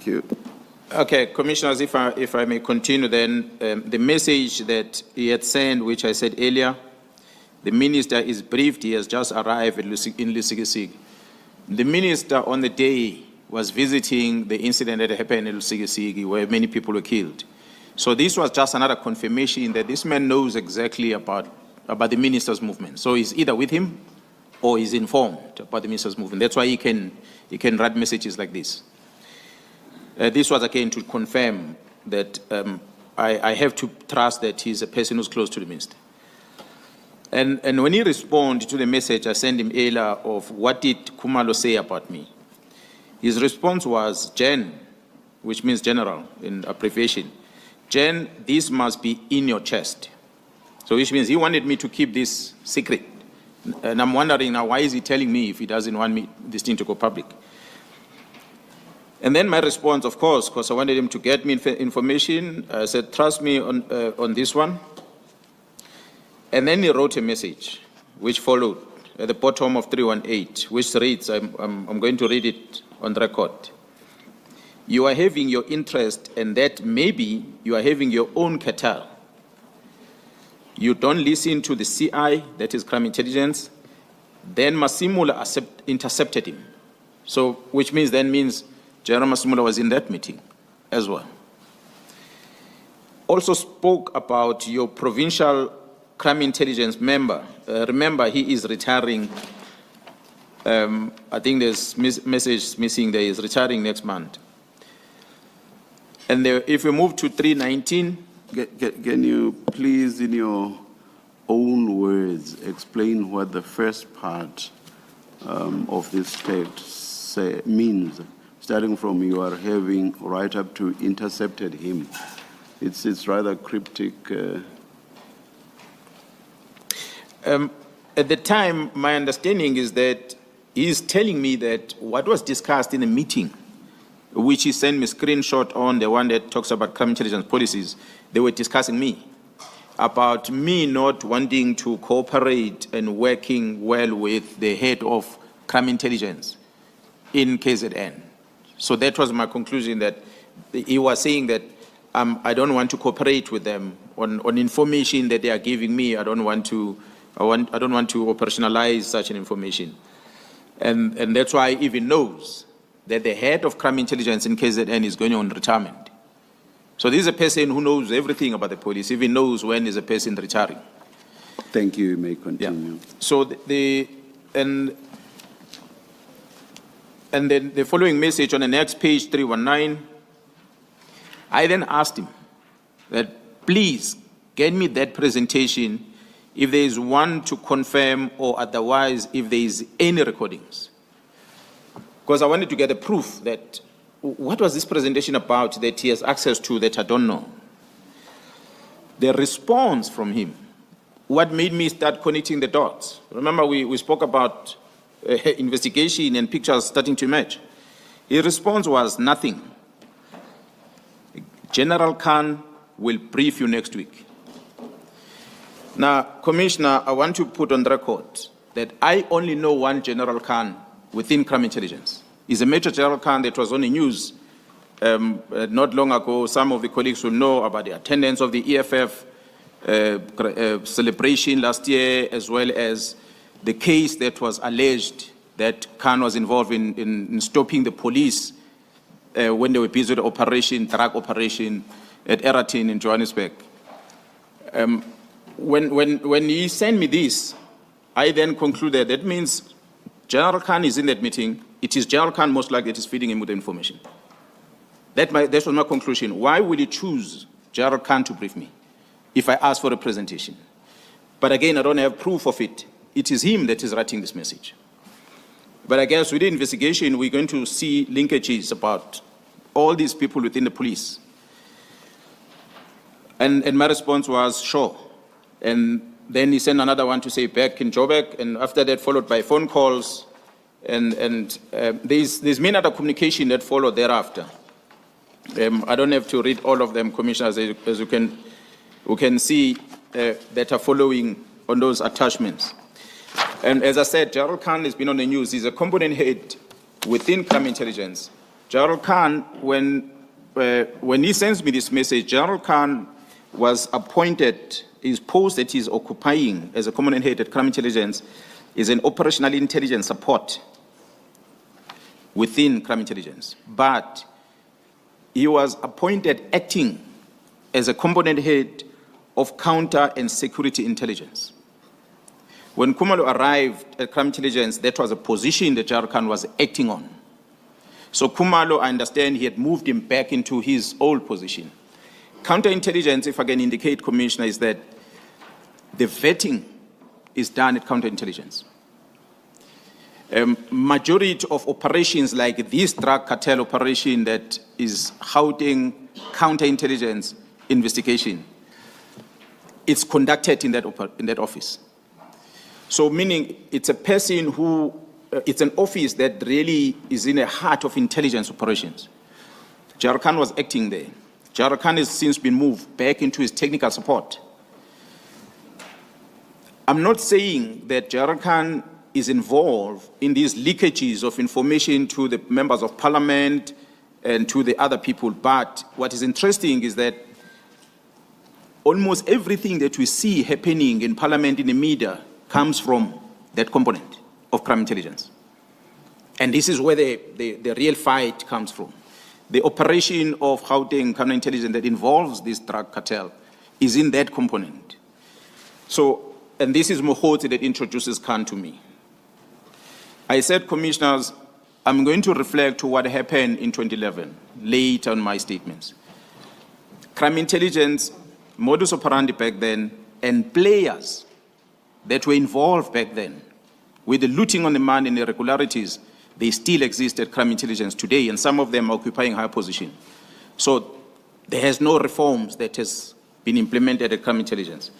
Thank you. Okay, Commissioners, if I may continue then, the message that he had sent, which I said earlier, the minister is briefed, he has just arrived in Lusikisiki. The minister on the day was visiting the incident that happened in Lusikisiki where many people were killed. So this was just another confirmation that this man knows exactly about the minister's movement. So he's either with him or he's informed about the minister's movement. That's why he can write messages like this. This was again to confirm that I have to trust that he's a person who's close to the minister. And when he responded to the message I sent him earlier of what did Khumalo say about me, his response was, Jen, which means general in abbreviation, Jen, this must be in your chest. So which means he wanted me to keep this secret. And I'm wondering now, why is he telling me if he doesn't want me this thing to go public? And then my response, of course, because I wanted him to get me information, I said, trust me on this one. And then he wrote a message, which followed at the bottom of 318, which reads, I'm going to read it on the record. You are having your interest, and that maybe you are having your own cartel. You don't listen to the CI, that is crime intelligence. Then Masimula intercepted him. So, which means General Masimula was in that meeting as well. Also spoke about your provincial crime intelligence member. Remember, he is retiring. I think there's message missing there. He's retiring next month. And if we move to 319. Can you please, in your own words, explain what the first part of this text means, starting from you are having right up to intercepted him? It's rather cryptic. At the time, my understanding is that he's telling me that what was discussed in a meeting, which he sent me a screenshot on, the one that talks about crime intelligence policies, they were discussing me, about me not wanting to cooperate and working well with the head of crime intelligence in KZN. So that was my conclusion, that he was saying that I don't want to cooperate with them on information that they are giving me. I don't want to operationalize such an information. And that's why he even knows that the head of crime intelligence in KZN is going on retirement. So this is a person who knows everything about the police, even knows when is a person retiring. Thank you. You may continue. Yeah. So and then the following message on the next page, 319, I then asked him that please get me that presentation if there is one to confirm or otherwise if there is any recordings. Because I wanted to get a proof that what was this presentation about that he has access to that I don't know. The response from him, what made me start connecting the dots. Remember we spoke about investigation and pictures starting to emerge. His response was nothing. General Khan will brief you next week. Now, Commissioner, I want to put on the record that I only know one General Khan within crime intelligence. He's a Major General Khan that was on the news not long ago. Some of the colleagues will know about the attendance of the EFF celebration last year, as well as the case that was alleged that Khan was involved in stopping the police when they were busy with the drug operation at Eratin in Johannesburg. When he sent me this, I then concluded that means General Khan is in that meeting. It is General Khan most likely that is feeding him with the information. That was my conclusion. Why would he choose General Khan to brief me if I ask for a presentation? But again, I don't have proof of it. It is him that is writing this message. But I guess with the investigation, we're going to see linkages about all these people within the police. And my response was, sure. And then he sent another one to say back in Joburg, and after that followed by phone calls, and there's many other communication that followed thereafter. I don't have to read all of them, Commissioners, as you can see that are following on those attachments. And as I said, General Khan has been on the news. He's a component head within crime intelligence. General Khan, when he sends me this message, General Khan was appointed, his post that he's occupying as a component head at Crime Intelligence is an operational intelligence support within Crime Intelligence. But he was appointed acting as a component head of counter and security intelligence. When Khumalo arrived at Crime Intelligence, that was a position that General Khan was acting on. So Khumalo, I understand, he had moved him back into his old position. Counterintelligence, if I can indicate, Commissioner, is that the vetting is done at counterintelligence. Majority of operations like this drug cartel operation that is holding counterintelligence investigation, it's conducted in that office. So meaning it's a person who, it's an office that really is in the heart of intelligence operations. General Khan was acting there. General Khan has since been moved back into his technical support. I'm not saying that General Khan is involved in these leakages of information to the members of parliament and to the other people, but what is interesting is that almost everything that we see happening in parliament, in the media, comes from that component of crime intelligence. And this is where the real fight comes from. The operation of Gauteng counterintelligence that involves this drug cartel is in that component. So, and this is Mkhwanazi that introduces Khan to me. I said, Commissioners, I'm going to reflect to what happened in 2011, later on my statements. Crime intelligence, modus operandi back then, and players that were involved back then with the looting on the man and irregularities, they still exist at crime intelligence today, and some of them are occupying high position. So there has no reforms that has been implemented at crime intelligence.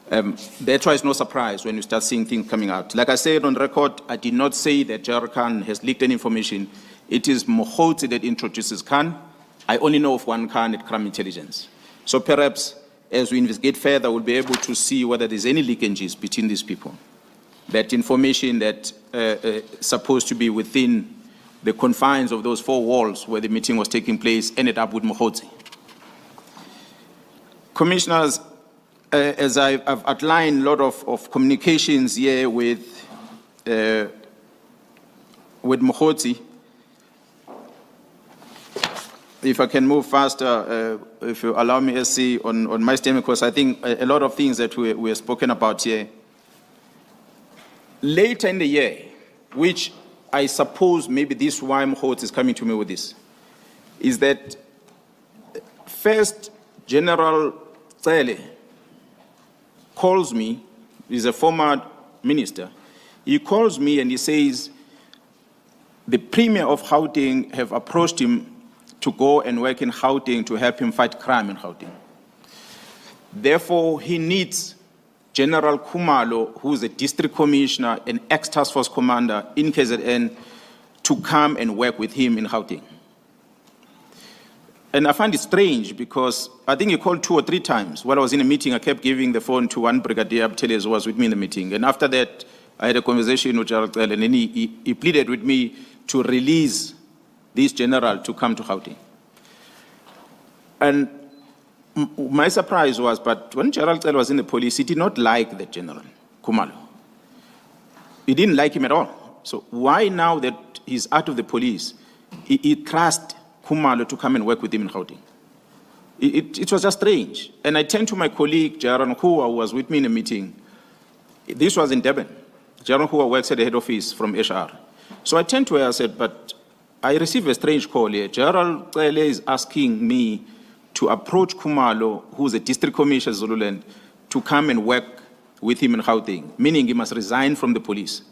That's why it's no surprise when you start seeing things coming out. Like I said on record, I did not say that General Khan has leaked any information. It is Mkhwanazi that introduces Khan. I only know of one Khan at crime intelligence. So perhaps as we investigate further, we'll be able to see whether there's any leakages between these people. That information that supposed to be within the confines of those four walls where the meeting was taking place ended up with Mkhwanazi. Commissioners, as I've outlined a lot of communications here with Mkhwanazi, if I can move faster, if you allow me to see on my statement, because I think a lot of things that we have spoken about here. Later in the year, which I suppose maybe this is why Mkhwanazi is coming to me with this, is that first General Cele calls me, he's a former minister, he calls me and he says the Premier of Gauteng have approached him to go and work in Gauteng to help him fight crime in Gauteng. Therefore, he needs General Khumalo, who is a district commissioner and ex-task force commander in KZN, to come and work with him in Gauteng. And I find it strange because I think he called 2 or 3 times. While I was in a meeting, I kept giving the phone to one brigadier Abteles who was with me in the meeting. And after that, I had a conversation with General Cele, and then he pleaded with me to release this general to come to Gauteng. And my surprise was, but when General Cele was in the police, he did not like that general, Khumalo. He didn't like him at all. So why now that he's out of the police, he trusts Khumalo to come and work with him in Gauteng? It was just strange. And I turned to my colleague, General Nkua, who was with me in a meeting. This was in Durban. General Nkua works at the head office from HR. So I turned to her and said, but I received a strange call here. General Cele is asking me to approach Khumalo, who's a district commissioner of Zululand, to come and work with him in Gauteng, meaning he must resign from the police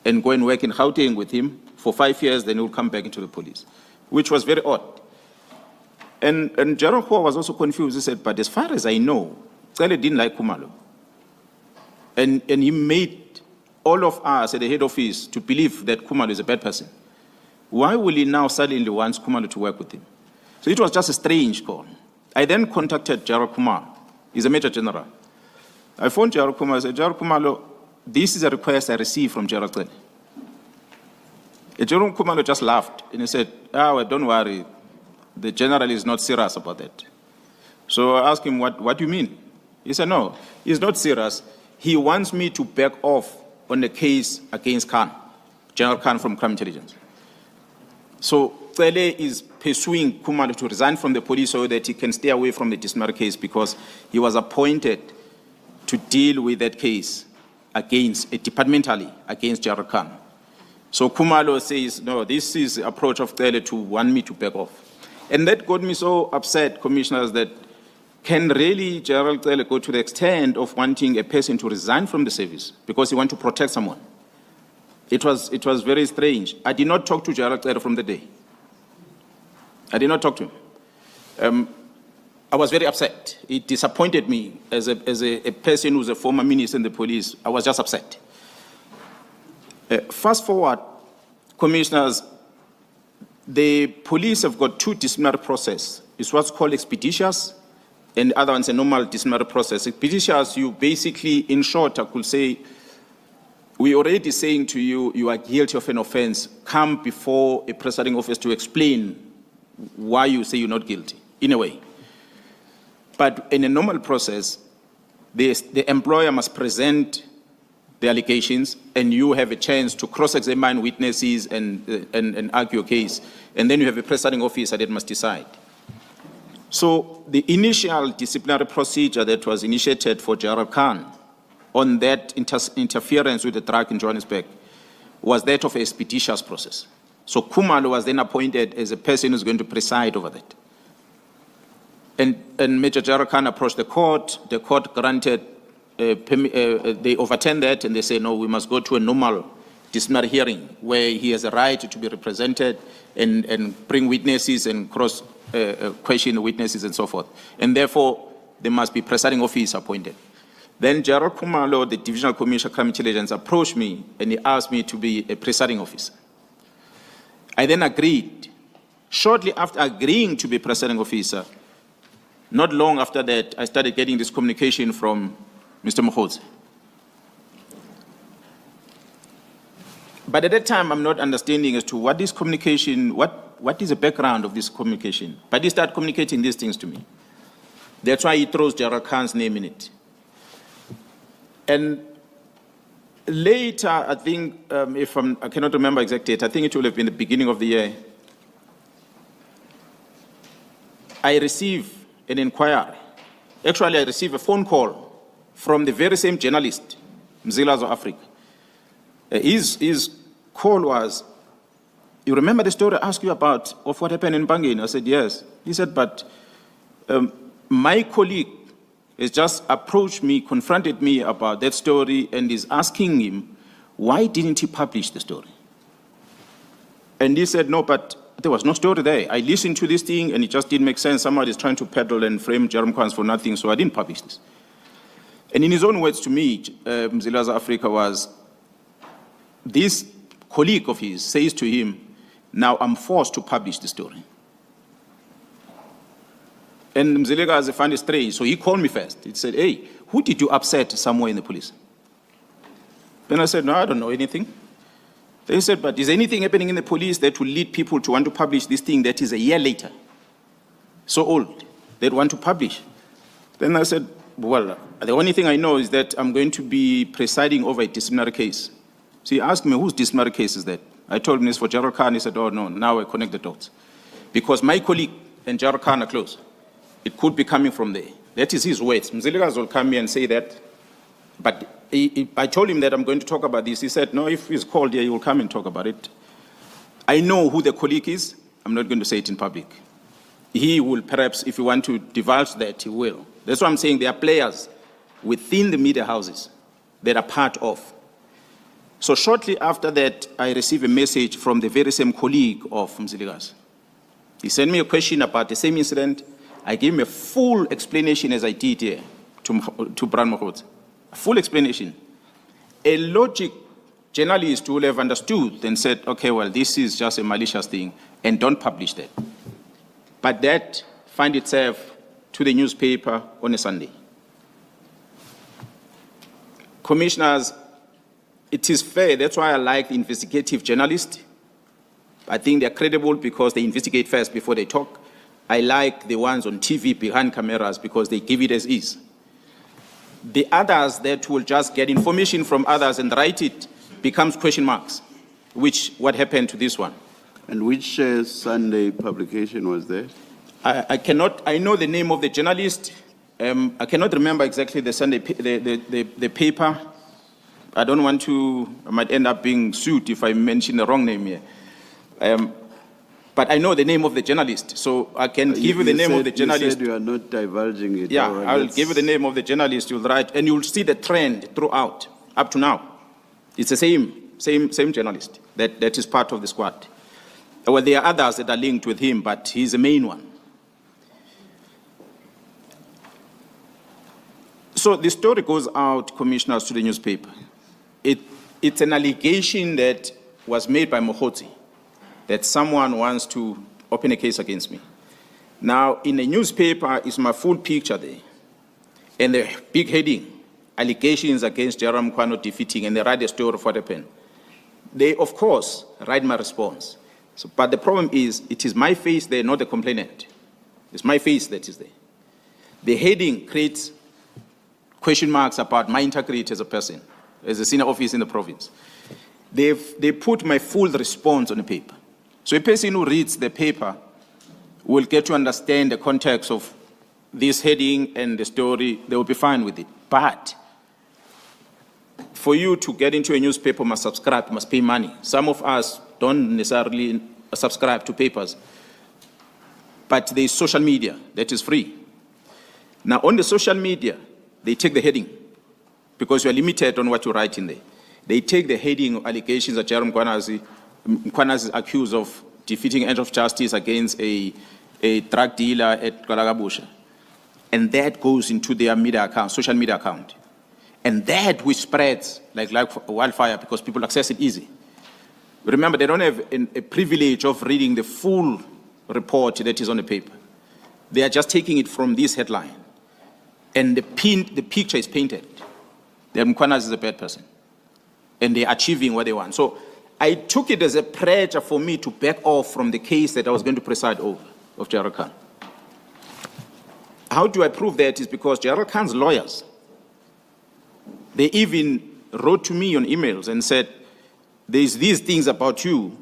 and go and work in Gauteng with him for 5 years, then he'll come back into the police, which was very odd. And General Nkua was also confused. He said, but as far as I know, Cele didn't like Khumalo. And he made all of us at the head office to believe that Khumalo is a bad person. Why will he now suddenly want Khumalo to work with him? So it was just a strange call. I then contacted General Khumalo. He's a Major General. I phoned General Khumalo and said, General Khumalo, this is a request I received from General Cele. General Kumalo just laughed and he said, well, don't worry, the general is not serious about that. So I asked him, what do you mean? He said, no, he's not serious. He wants me to back off on the case against Khan, General Khan from Crime Intelligence. So Cele is pursuing Kumalo to resign from the police so that he can stay away from the disciplinary case because he was appointed to deal with that case departmentally against General Khan. So Kumalo says, no, this is the approach of Cele to want me to back off. And that got me so upset, commissioners, that can really General Cele go to the extent of wanting a person to resign from the service because he wants to protect someone? It was very strange. I did not talk to General Cele from the day. I did not talk to him. I was very upset. It disappointed me as a person who's a former minister in the police. I was just upset. Fast forward, commissioners, the police have got two disciplinary processes. It's what's called expeditious, and the other one's a normal disciplinary process. Expeditious, you basically, in short, I could say, we're already saying to you, you are guilty of an offense. Come before a presiding officer to explain why you say you're not guilty, in a way. But in a normal process, the employer must present the allegations, and you have a chance to cross-examine witnesses and argue a case. And then you have a presiding officer that must decide. So the initial disciplinary procedure that was initiated for General Khan on that interference with the drug in Johannesburg was that of a expeditious process. So Kumalo was then appointed as a person who's going to preside over that. And Major General Khan approached the court granted, they overturned that and they say, no, we must go to a normal disciplinary hearing where he has a right to be represented and bring witnesses and question the witnesses and so forth. And therefore, there must be presiding officer appointed. Then General Kumalo, the Divisional Commissioner of Crime Intelligence, approached me and he asked me to be a presiding officer. I then agreed. Shortly after agreeing to be presiding officer, not long after that, I started getting this communication from Mr. Mkhwanazi. But at that time, I'm not understanding as to what this communication, what is the background of this communication. But he started communicating these things to me. That's why he throws General Khan's name in it. And later, I think, I cannot remember exact date, I think it will have been the beginning of the year, I received an inquiry. Actually, I received a phone call from the very same journalist, Mzilazo of Africa. His call was, you remember the story I asked you about of what happened in Bangin? I said, yes. He said, but my colleague has just approached me, confronted me about that story and is asking him, why didn't he publish the story? And he said, no, but there was no story there. I listened to this thing and it just didn't make sense. Somebody is trying to peddle and frame Jerome Kwans for nothing, so I didn't publish this. And in his own words to me, Mzilazo Africa was, this colleague of his says to him, now I'm forced to publish the story. And Mzilazo found it strange, so he called me first. He said, hey, who did you upset somewhere in the police? Then I said, no, I don't know anything. Then he said, but is anything happening in the police that will lead people to want to publish this thing that is a year later, so old, they'd want to publish? Then I said, well, the only thing I know is that I'm going to be presiding over a disciplinary case. So he asked me, whose disciplinary case is that? I told him it's for General Khan. He said, oh, no, now I connect the dots. Because my colleague and General Khan are close. It could be coming from there. That is his words. Mzilikazi will come here and say that. But I told him that I'm going to talk about this. He said, no, if he's called here, he will come and talk about it. I know who the colleague is. I'm not going to say it in public. He will perhaps, if you want to divulge that, he will. That's why I'm saying there are players within the media houses that are part of. So shortly after that, I received a message from the very same colleague of Mzilikazi. He sent me a question about the same incident. I gave him a full explanation as I did here to Brian Mkhwanazi. A full explanation. A logic journalist would have understood and said, okay, well, this is just a malicious thing, and don't publish that. But that find itself to the newspaper on a Sunday. Commissioners, it is fair, that's why I like the investigative journalist I think they're credible because they investigate first before they talk. I like the ones on TV behind cameras because they give it as is. The others that will just get information from others and write it becomes question marks, which what happened to this one. And which Sunday publication was there? I know the name of the journalist. I cannot remember exactly the Sunday, the paper. I don't want to, I might end up being sued if I mention the wrong name here. But I know the name of the journalist, so I can give you the name of the journalist. You said you are not divulging it. Yeah, right, I'll give you the name of the journalist, you'll write, and you'll see the trend throughout, up to now. It's the same journalist that is part of the squad. Well, there are others that are linked with him, but he's the main one. So the story goes out, commissioners, to the newspaper. It's an allegation that was made by Mkhwanazi that someone wants to open a case against me. Now, in the newspaper is my full picture there, and the big heading, allegations against Gerald Mkhwanazi defeating, and they write a story of what happened. They, of course, write my response. So, but the problem is, it is my face there, not the complainant. It's my face that is there. The heading creates question marks about my integrity as a person, as a senior officer in the province. They put my full response on the paper. So a person who reads the paper will get to understand the context of this heading and the story. They will be fine with it. But for you to get into a newspaper, must subscribe, must pay money. Some of us don't necessarily subscribe to papers, but there is social media that is free. Now, on the social media, they take the heading because you are limited on what you write in there. They take the heading of allegations that Gerald Mkhwanazi is accused of defeating end of justice against a drug dealer at Kalagabusha. And that goes into their media account, social media account. And that which spreads like wildfire because people access it easy. Remember, they don't have a privilege of reading the full report that is on the paper. They are just taking it from this headline. And the picture is painted. That Mkhwanazi is a bad person. And they're achieving what they want. So I took it as a pressure for me to back off from the case that I was going to preside over of Gerald Khan. How do I prove that? Is because Gerald Khan's lawyers, they even wrote to me on emails and said, there's these things about you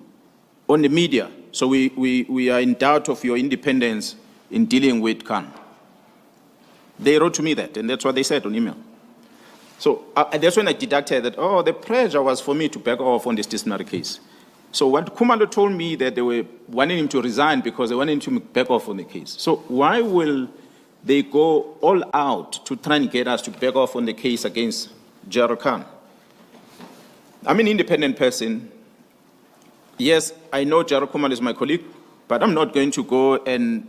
on the media, so we are in doubt of your independence in dealing with Khan. They wrote to me that, and that's what they said on email. So that's when I deducted that, the pressure was for me to back off on this disciplinary case. So what Khumalo told me that they were wanting him to resign because they wanted him to back off on the case. So why will they go all out to try and get us to back off on the case against Gerald Khan? I'm an independent person. Yes, I know Gerald Khumalo is my colleague, but I'm not going to go and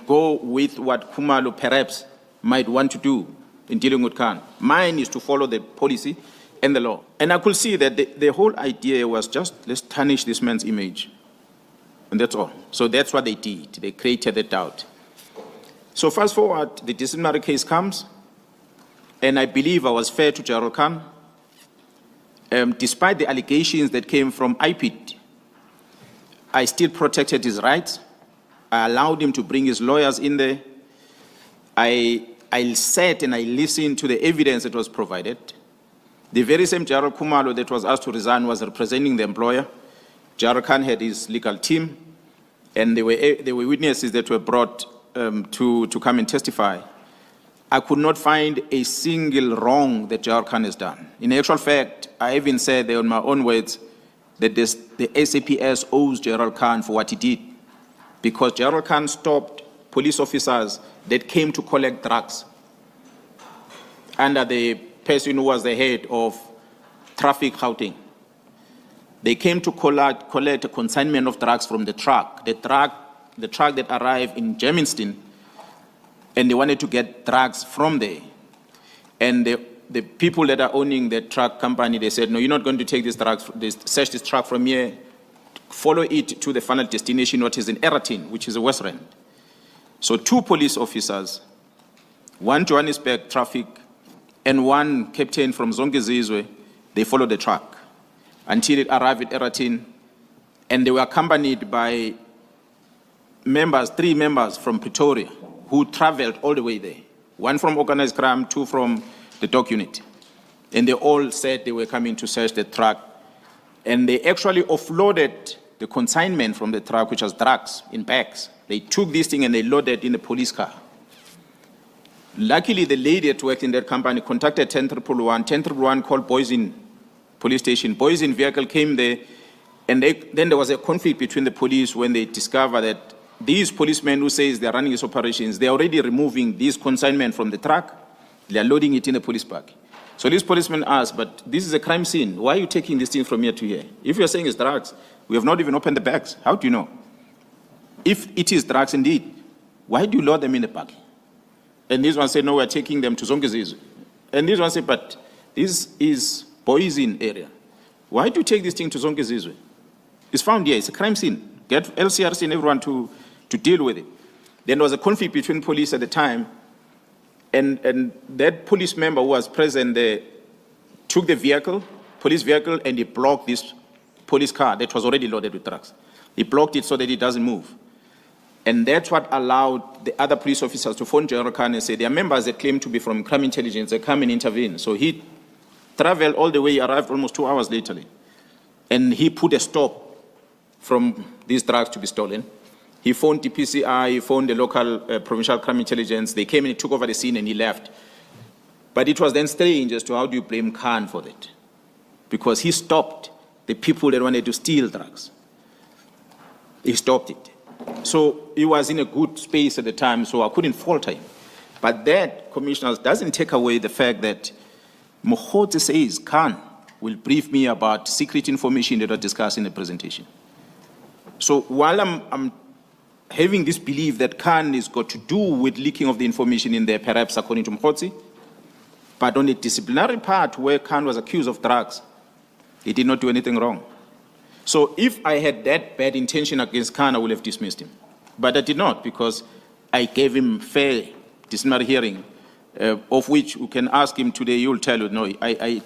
go with what Khumalo perhaps might want to do in dealing with Khan. Mine is to follow the policy and the law. And I could see that the whole idea was just, let's tarnish this man's image. And that's all. So that's what they did. They created the doubt. So fast forward, the disciplinary case comes, and I believe I was fair to Gerald Khan. Despite the allegations that came from IPID, I still protected his rights. I allowed him to bring his lawyers in there. I sat and I listened to the evidence that was provided. The very same Gerald Khumalo that was asked to resign was representing the employer. Gerald Khan had his legal team, and there were witnesses that were brought to come and testify. I could not find a single wrong that Gerald Khan has done. In actual fact, I even said there in my own words that the SAPS owes Gerald Khan for what he did, because Gerald Khan stopped police officers that came to collect drugs under the person who was the head of traffic Gauteng. They came to collect a consignment of drugs from the truck that arrived in Germiston, and they wanted to get drugs from there. And the people that are owning the truck company, they said, no, you're not going to take these drugs, search this truck from here, follow it to the final destination, what is in Eratin, which is a Westrand. So 2 police officers, 1 Johannesburg traffic, and 1 captain from Zongezizwe, they followed the truck until it arrived at Eratin, And they were accompanied by members, 3 members from Pretoria, who traveled all the way there. 1 from organized crime, 2 from the doc unit. And they all said they were coming to search the truck. And they actually offloaded the consignment from the truck, which was drugs, in bags. They took this thing and they loaded in the police car. Luckily, the lady that worked in that company contacted 10111. 10111 called Boyvinto police station. Boyvinto vehicle came there, and then there was a conflict between the police when they discovered that these policemen who says they're running these operations, they're already removing this consignment from the truck, they're loading it in the police park. So these policemen asked, but this is a crime scene. Why are you taking this thing from here to here? If you're saying it's drugs, we have not even opened the bags. How do you know? If it is drugs indeed, why do you load them in the park? And this one said, no, we're taking them to Zongezizwe. And this one said, but this is Boyvinto area. Why do you take this thing to Zongezizwe? It's found here, it's a crime scene. Get LCRC and everyone to deal with it. Then there was a conflict between police at the time, and that police member who was present there took the vehicle, police vehicle, and he blocked this police car that was already loaded with drugs. He blocked it so that it doesn't move. And that's what allowed the other police officers to phone General Khan and say, there are members that claim to be from crime intelligence, they come and intervene. So he traveled all the way, arrived almost 2 hours later. And he put a stop from these drugs to be stolen. He phoned DPCI, he phoned the local provincial crime intelligence. They came and took over the scene and he left. But it was then strange as to how do you blame Khan for that? Because he stopped the people that wanted to steal drugs. He stopped it. So he was in a good space at the time, so I couldn't fault him. But that, Commissioners, doesn't take away the fact that Mkhwanazi says Khan will brief me about secret information that I discussed in the presentation. So while I'm having this belief that Khan has got to do with leaking of the information in there, perhaps according to Mkhwanazi, but on the disciplinary part where Khan was accused of drugs, he did not do anything wrong. So if I had that bad intention against Khan, I would have dismissed him. But I did not, because I gave him fair disciplinary hearing, of which you can ask him today, he will tell you, no, I